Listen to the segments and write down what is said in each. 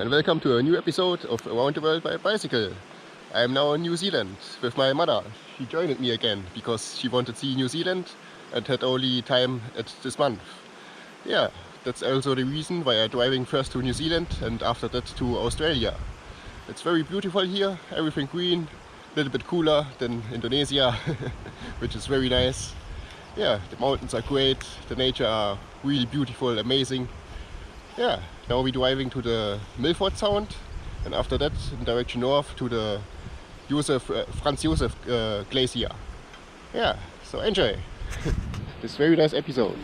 and welcome to a new episode of Around the World by Bicycle. I am now in New Zealand with my mother. She joined me again because she wanted to see New Zealand and had only time at this month. Yeah, that's also the reason why I'm driving first to New Zealand and after that to Australia. It's very beautiful here, everything green, a little bit cooler than Indonesia, which is very nice. Yeah, the mountains are great, the nature are really beautiful, amazing. Yeah, now we're driving to the Milfordsound and after that in direction north to the Franz Josef Glacier. Yeah, so enjoy this very nice episode.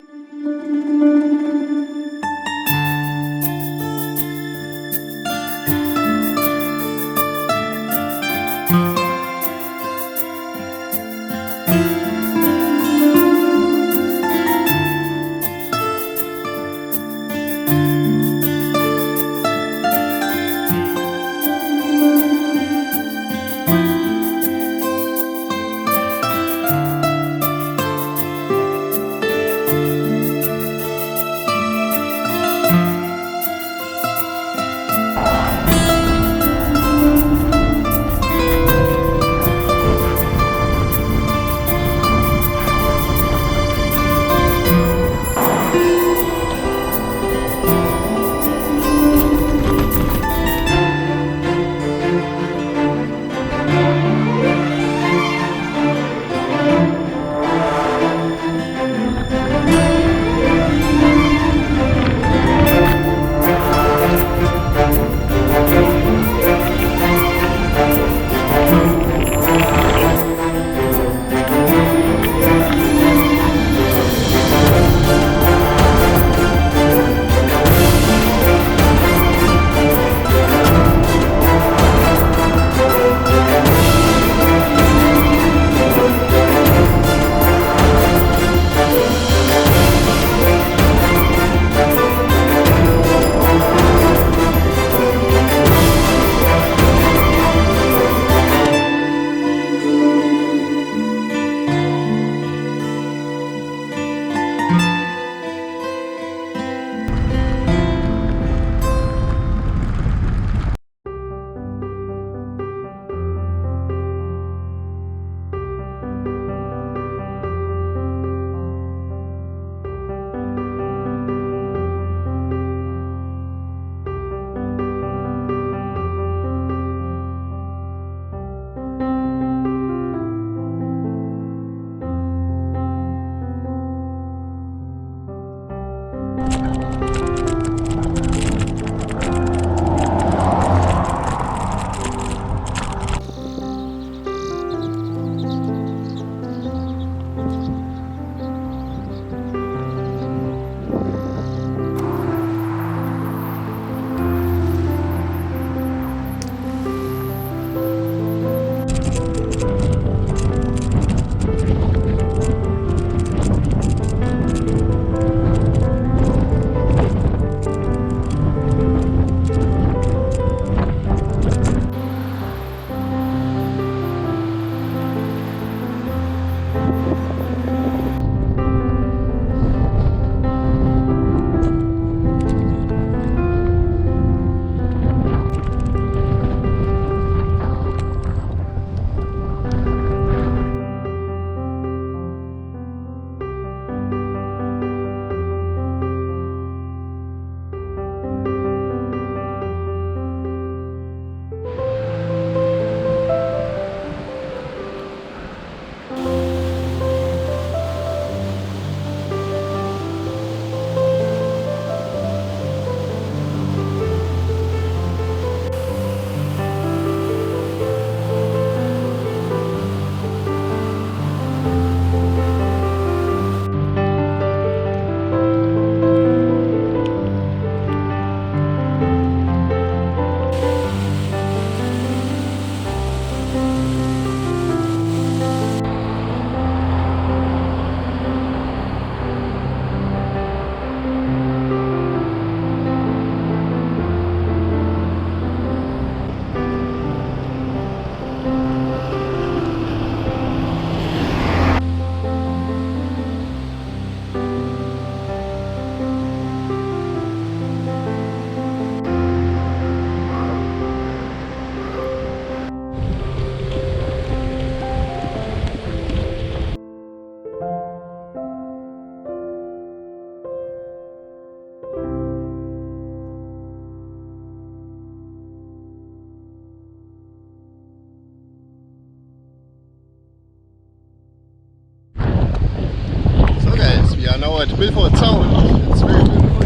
at Milfordsound. It's very beautiful.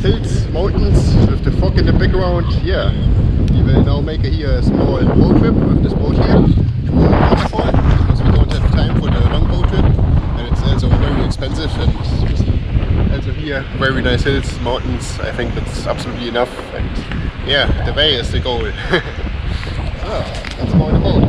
Hills, mountains with the fog in the background. Yeah, we will now make here a small road trip with this boat here to a waterfall because we don't have time for the long boat trip, and it's also very expensive. And also here, very nice hills, mountains. I think that's absolutely enough. And yeah, the way is the goal. That's about the boat.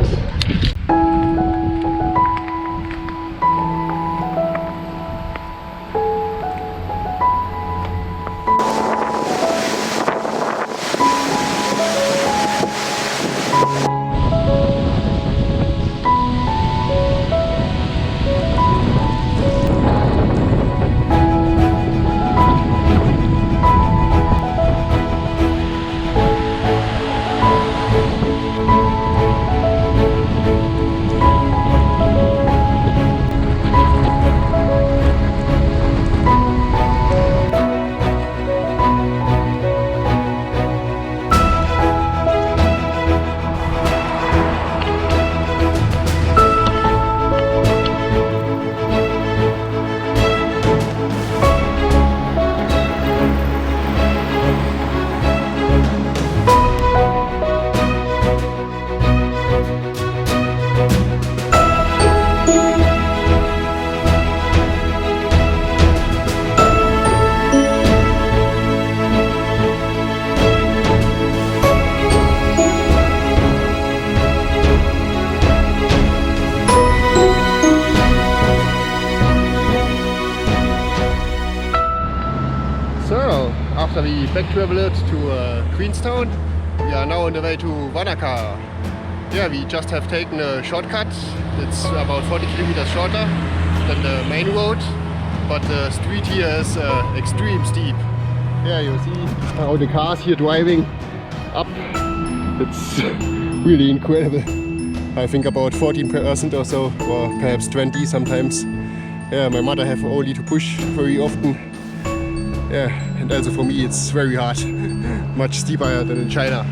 After we backtraveled to Queenstown, we are now on the way to Wanaka. Yeah, we just have taken a shortcut. It's about 40 kilometers shorter than the main road, but the street here is extreme steep. Yeah, you see how the cars here driving up. It's really incredible. I think about 14% or so, or perhaps 20 sometimes. Yeah, my mother have only to push very often. Yeah, and also for me it's very hard, much steeper than in China.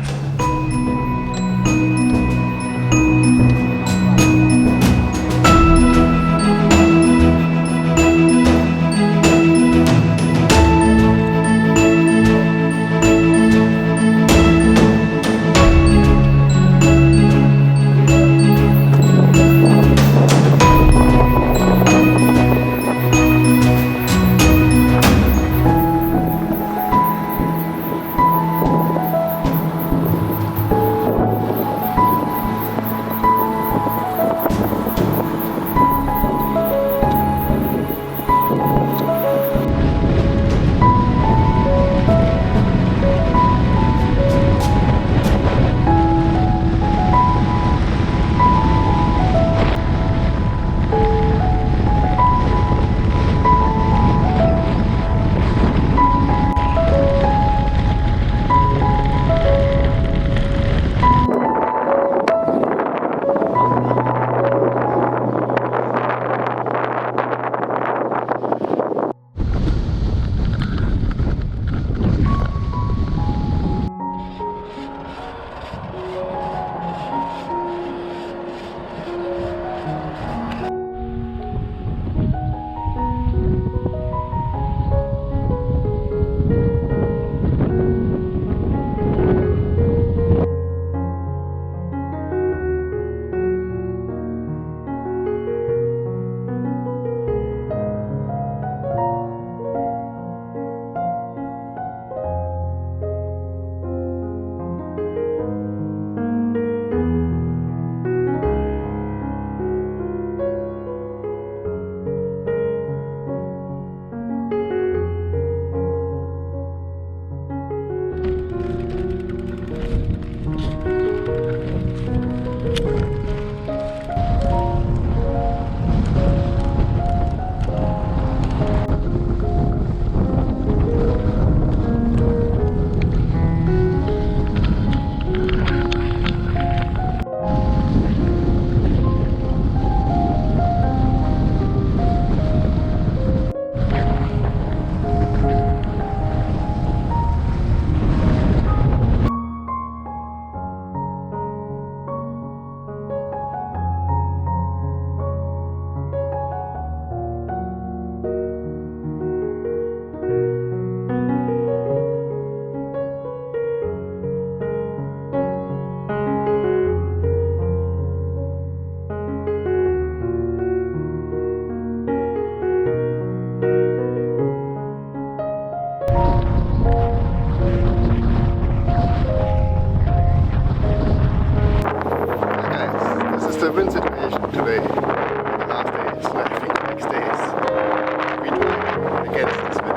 wind situation today, the last days, and I think the next days, we do against this wind.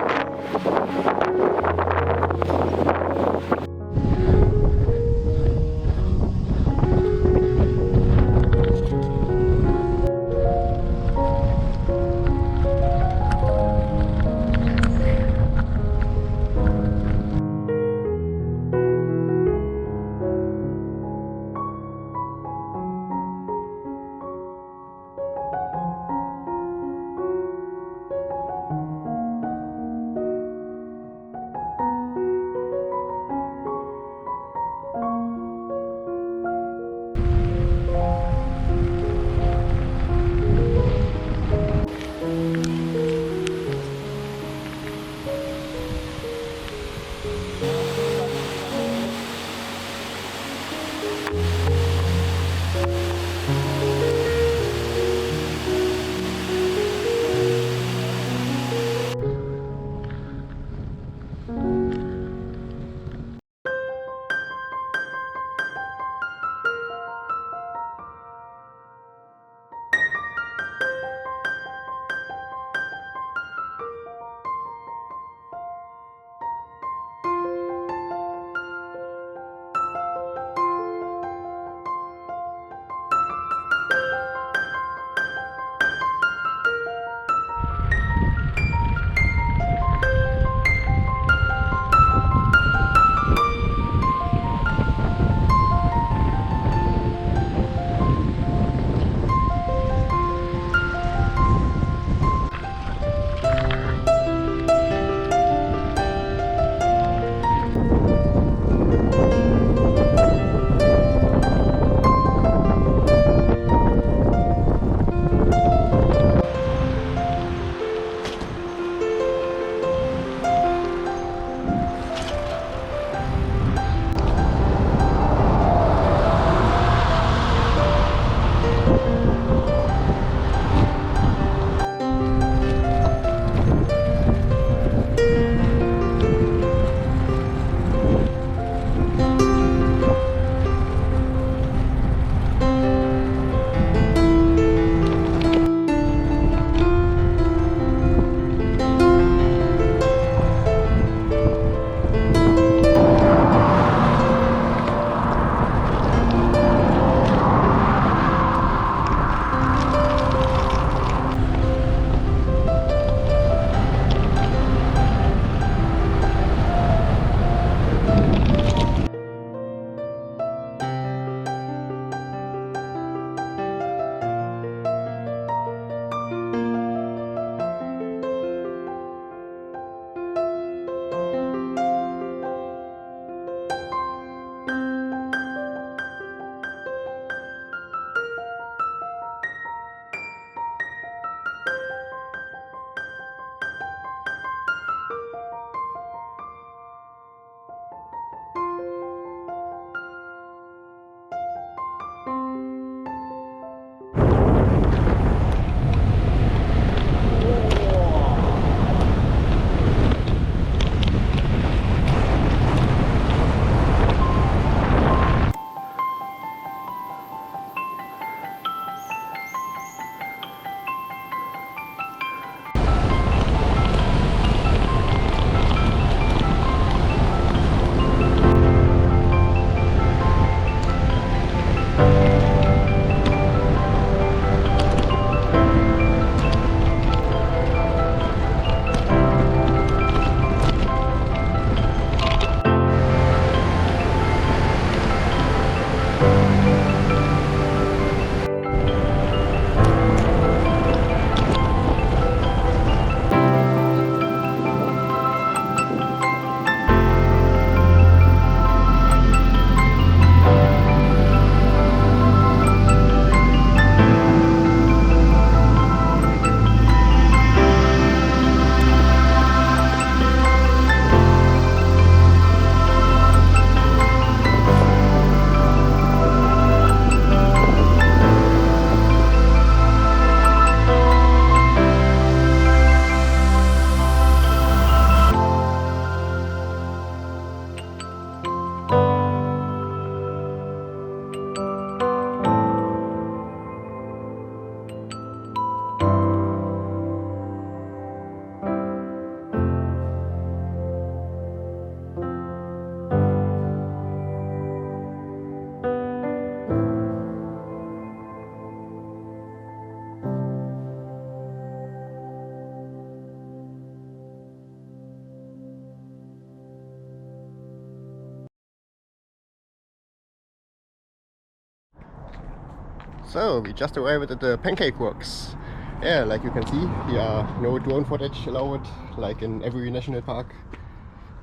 So we just arrived at the pancake works. Yeah, like you can see, here are no drone footage allowed, like in every national park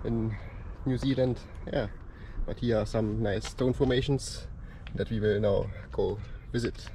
in New Zealand. Yeah, but here are some nice stone formations that we will now go visit.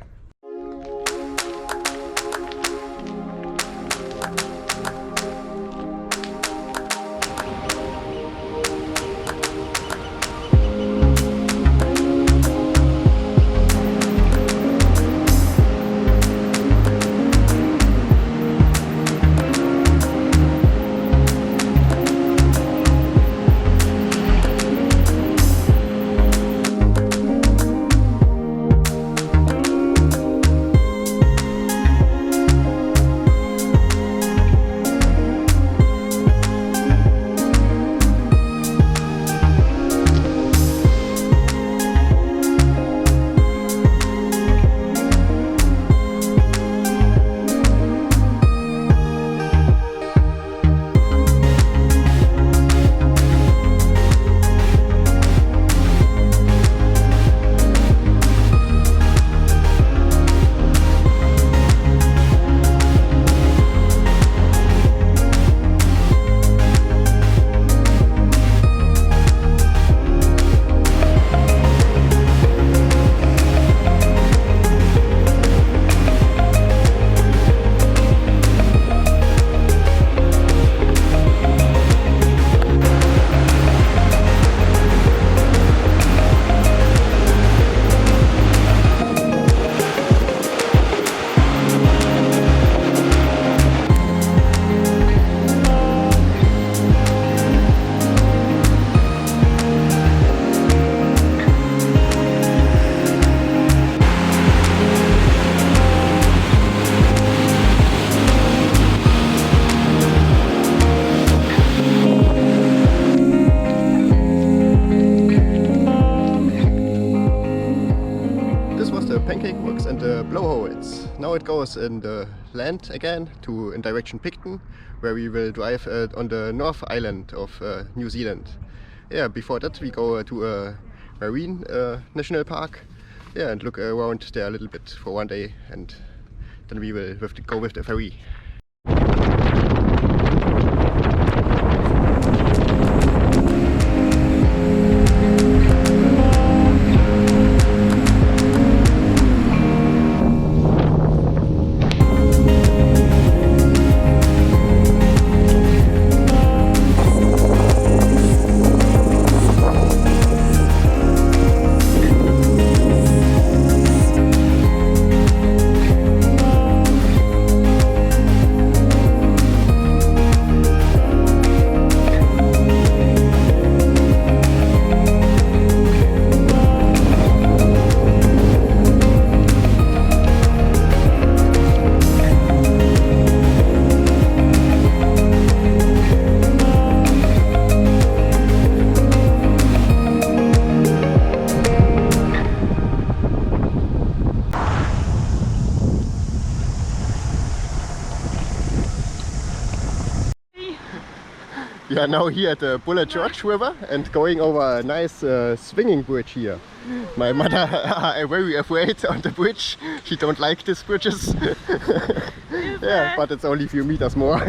And the blowholes. Now it goes in the land again in direction Picton, where we will drive on the North Island of New Zealand. Yeah, before that we go to a marine national park. Yeah, and look around there a little bit for one day, and then we will go with the ferry. We are now here at the Bullet George River and going over a nice swinging bridge here. My mother are very afraid on the bridge. She don't like these bridges. Yeah, but it's only a few meters more.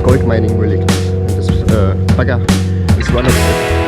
Gold mining relics, and this bagger is one of them.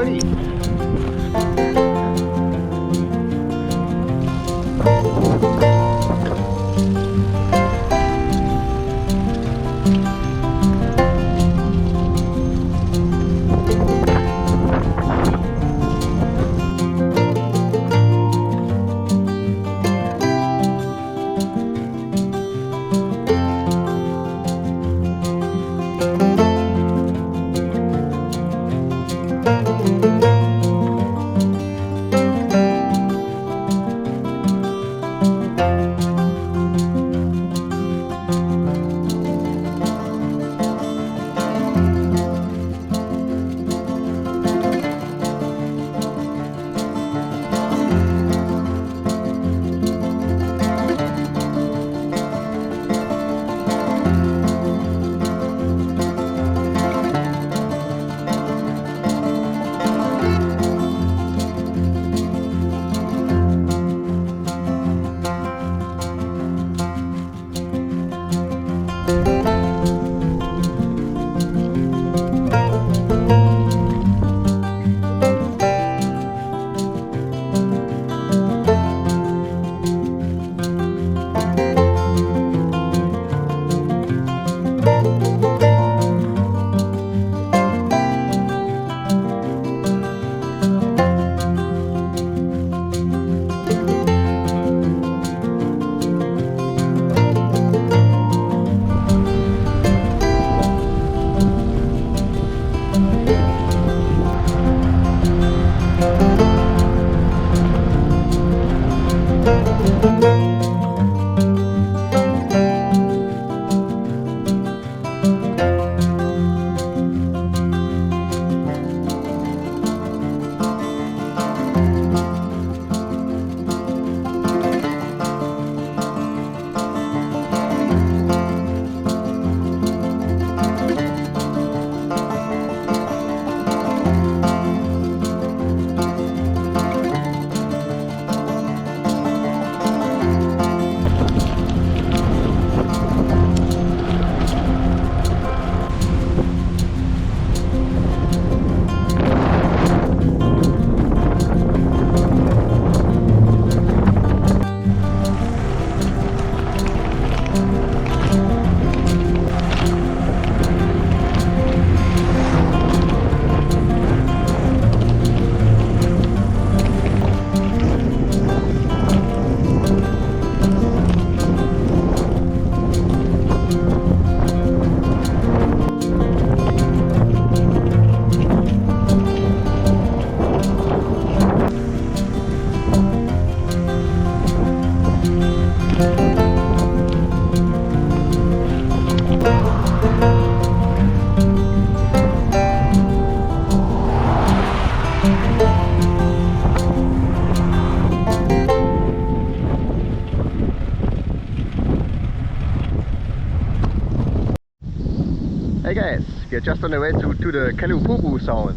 ready. Hey guys, we are just on the way to the Kenepuru sounds.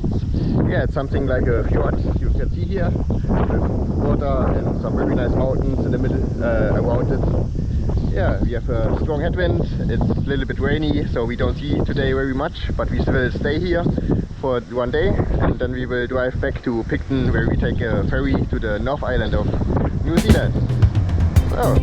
Yeah, it's something like a fjord you can see here, with water and some very nice mountains in the middle around it. Yeah, we have a strong headwind, it's a little bit rainy, so we don't see today very much, but we will stay here for one day and then we will drive back to Picton, where we take a ferry to the North Island of New Zealand. So.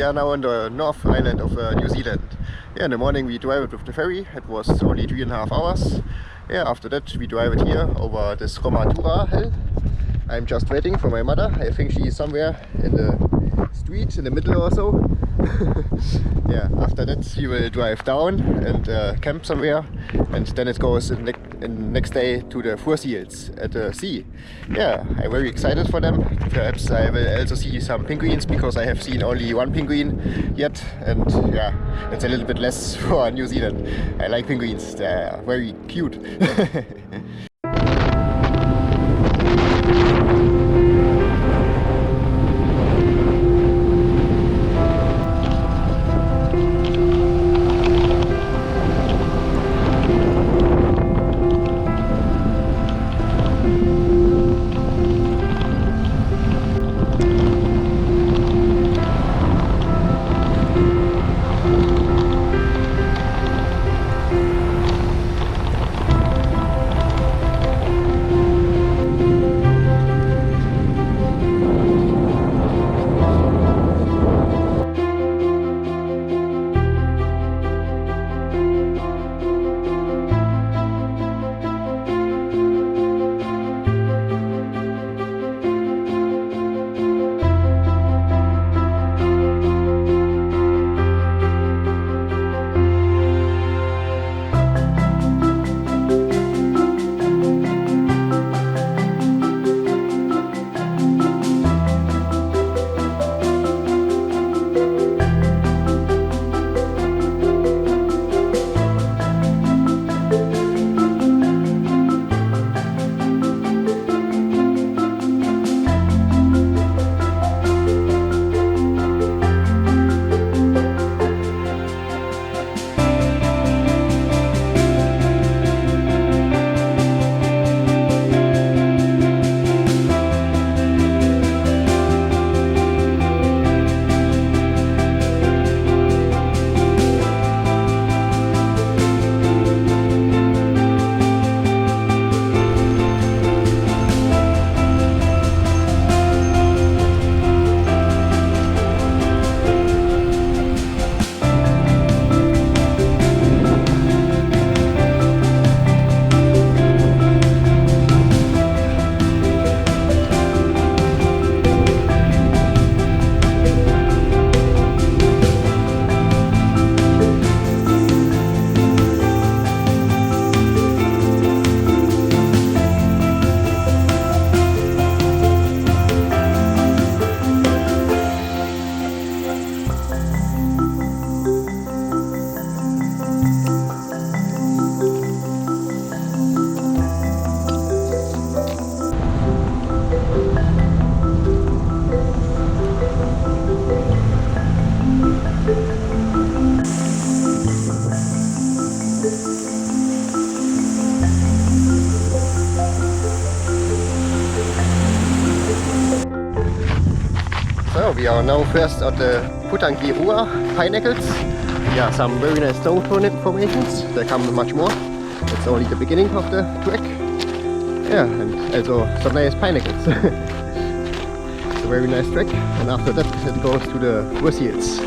we are now on the North Island of New Zealand. Yeah, in the morning we drive it with the ferry. It was only 3.5 hours. Yeah, after that we drive it here over this Romatura hill. I'm just waiting for my mother. I think she is somewhere in the street in the middle or so. Yeah, after that we will drive down and camp somewhere, and then it goes in next day to the foreseals at the sea. Yeah, I'm very excited for them. Perhaps I will also see some penguins, because I have seen only one penguin yet, and yeah, it's a little bit less for New Zealand. I like penguins, they're very cute. So we are now first at the Putangi pinnacles. Yeah, some very nice stone formations. There come much more. It's only the beginning of the trek. Yeah, and also some nice pinnacles. It's a very nice trek, and after that it goes to the foreseals.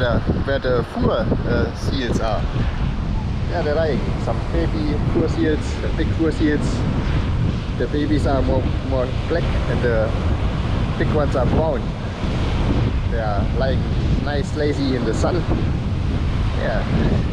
where the fur seals are. Yeah, they're lying. Some baby fur seals, big fur seals. The babies are more black and the big ones are brown. They are lying nice lazy in the sun. Yeah.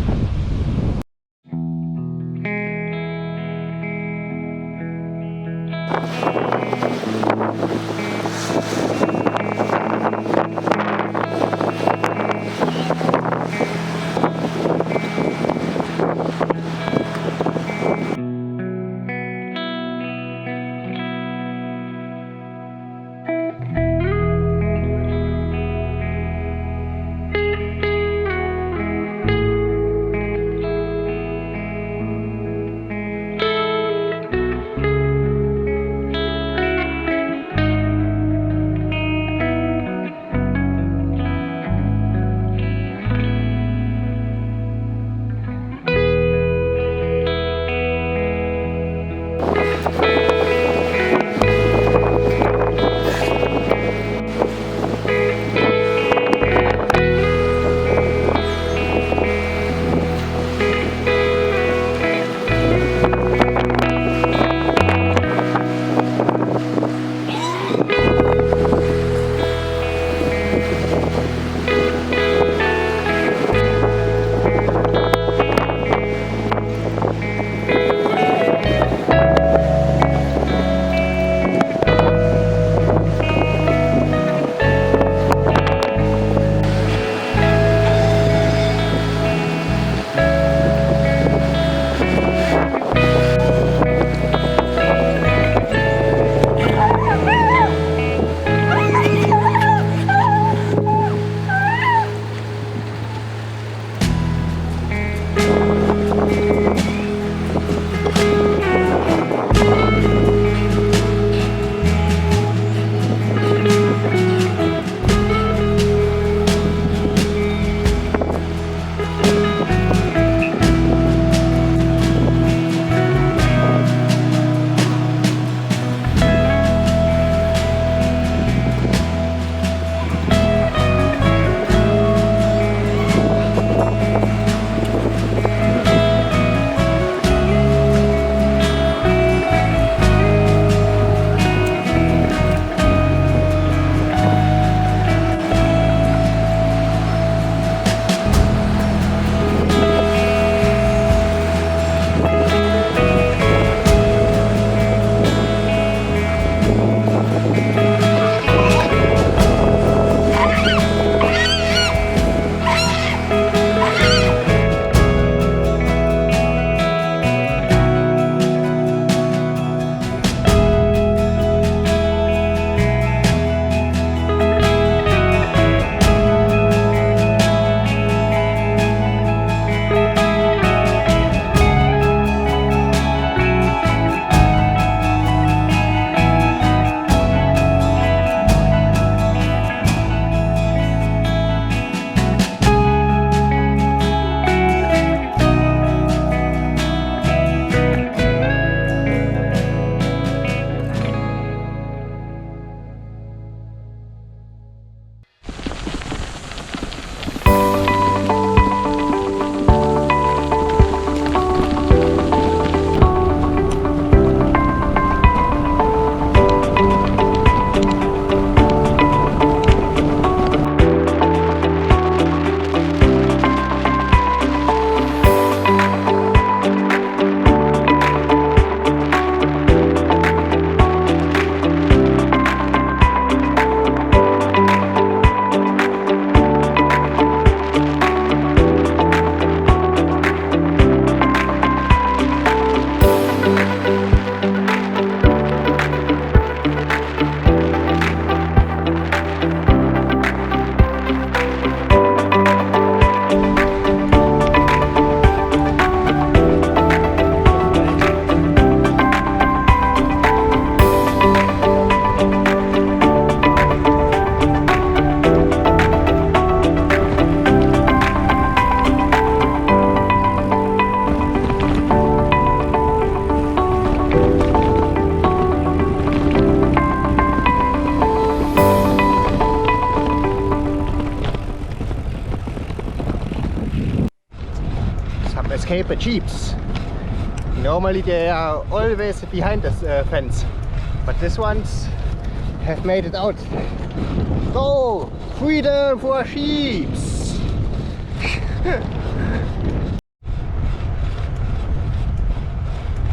escape the jeeps. Normally they are always behind the fence, but this ones have made it out. Go! Freedom for sheeps!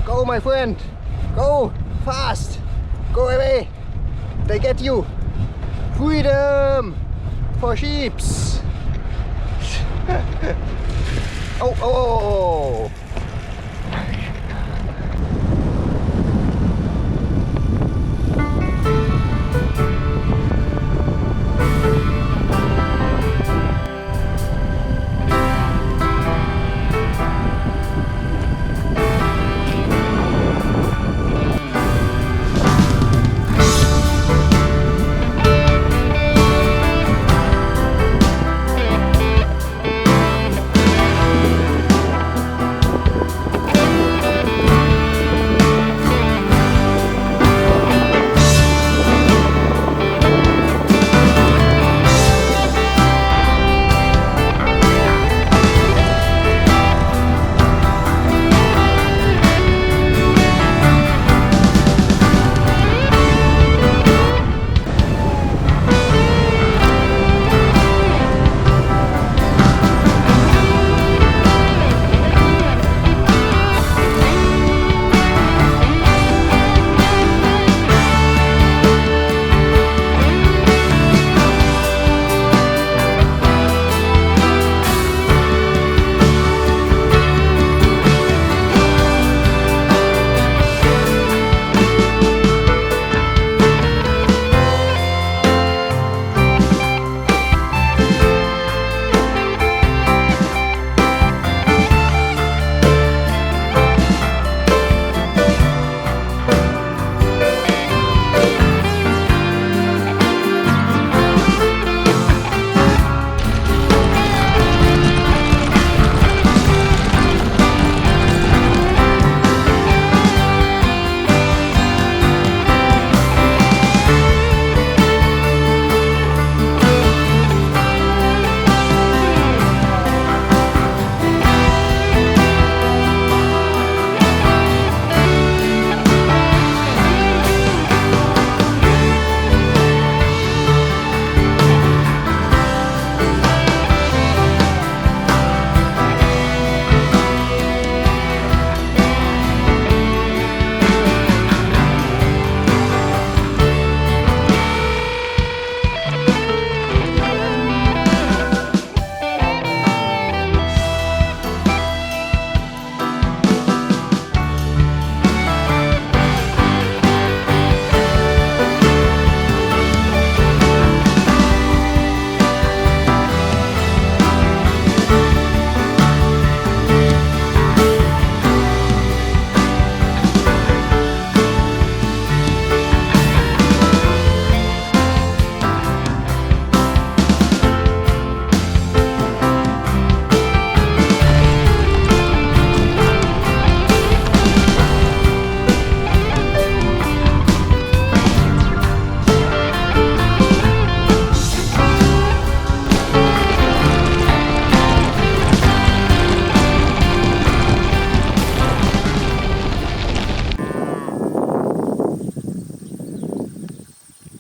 Go, my friend! Go! Fast! Go away! They get you! Freedom for sheeps! Oh, oh, oh, oh!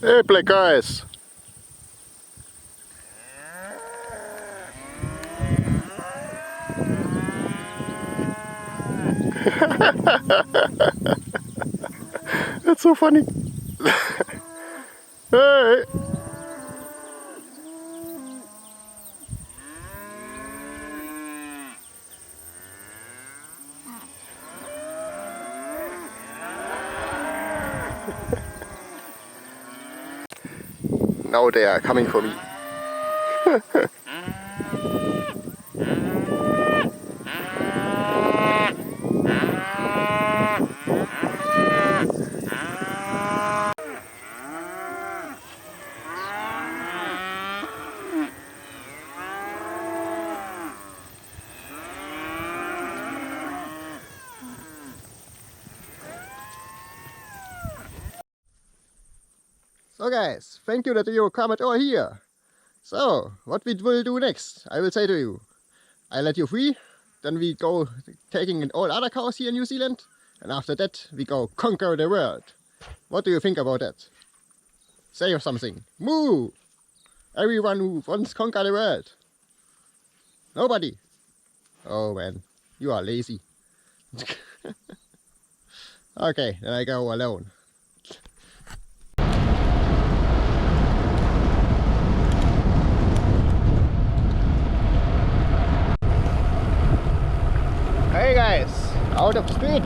Hey, black guys! That's so funny. Hey! Now they are coming for me. So guys, thank you that you come at all here. So, what we will do next, I will say to you. I let you free then we go taking in all other cows here in New Zealand, and after that we go conquer the world. What do you think about that? Say something. Moo! Everyone who wants to conquer the world. Nobody. Oh man, you are lazy. Okay, then I go alone. Hey guys, out of speed.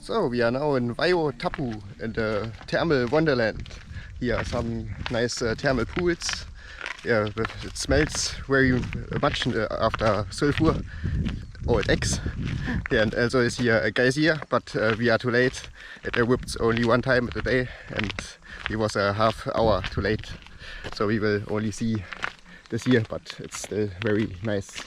So we are now in Tapu in the thermal wonderland. Here are some nice thermal pools. Yeah, it smells very much after sulfur, old eggs. Yeah, and also is here a geyser, but we are too late. It erupts only one time a day, and it was a half hour too late. So we will only see this year, but it's still very nice.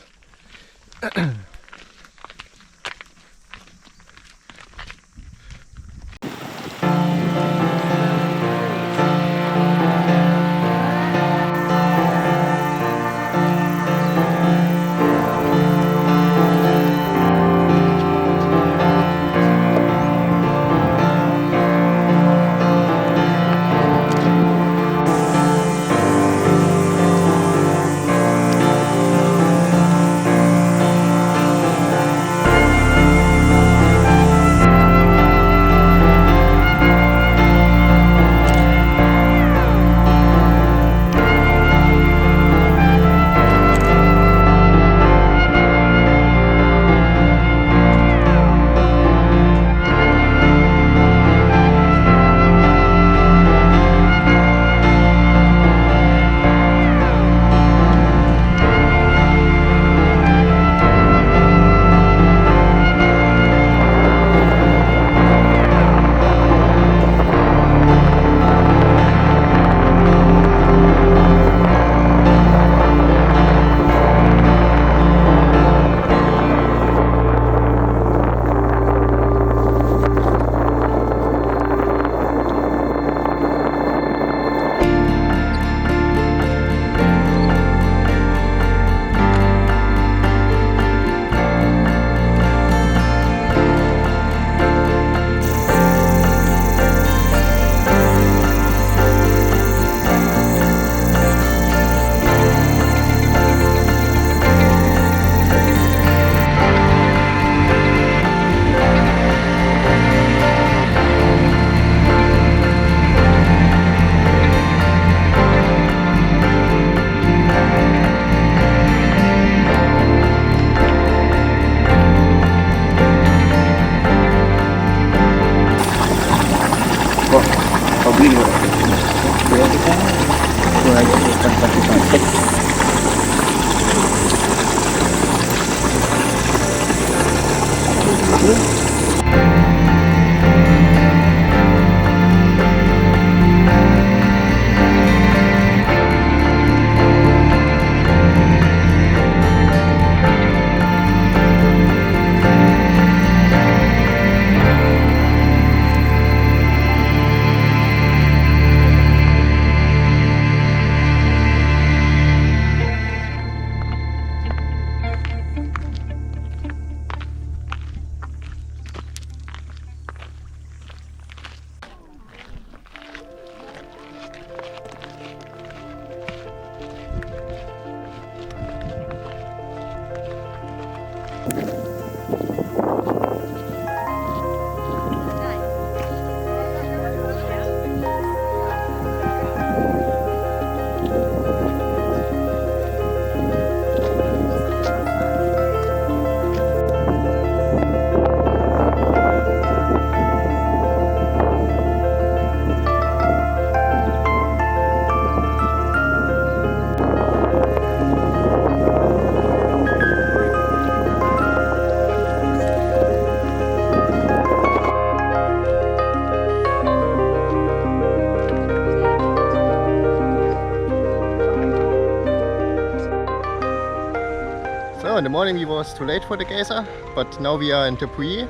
in the morning we was too late for the geyser, but now we are in Kenepuru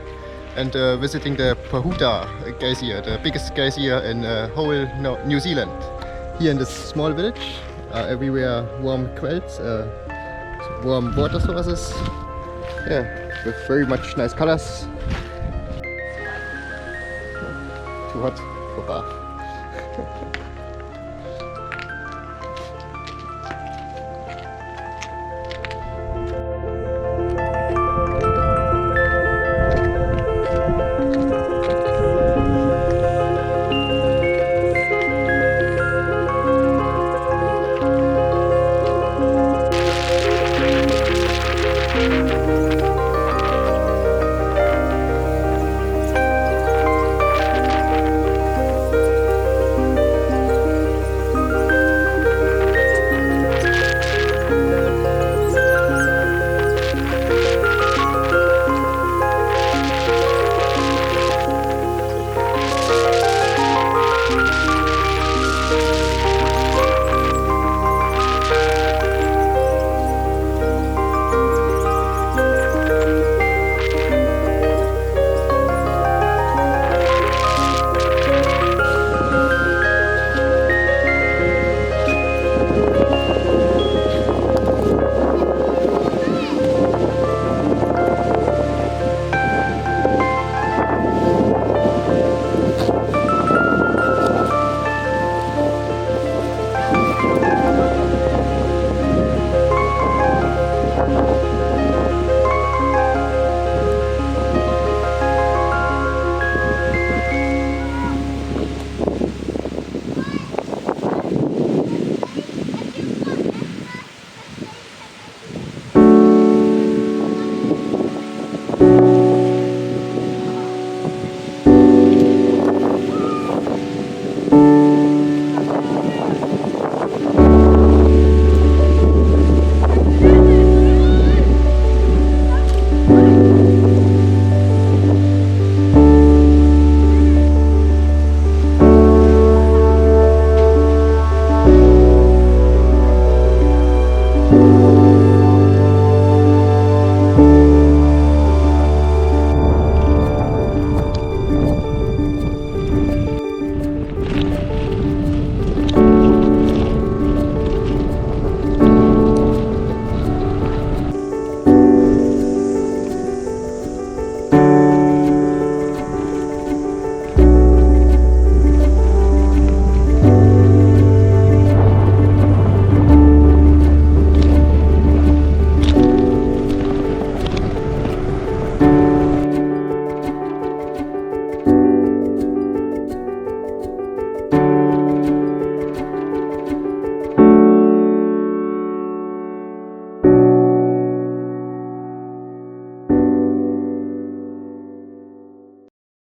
and visiting the Pahuta geyser, the biggest geyser in whole New Zealand. Here in this small village, everywhere warm quells, warm water sources, yeah, with very much nice colors. Too hot for bath.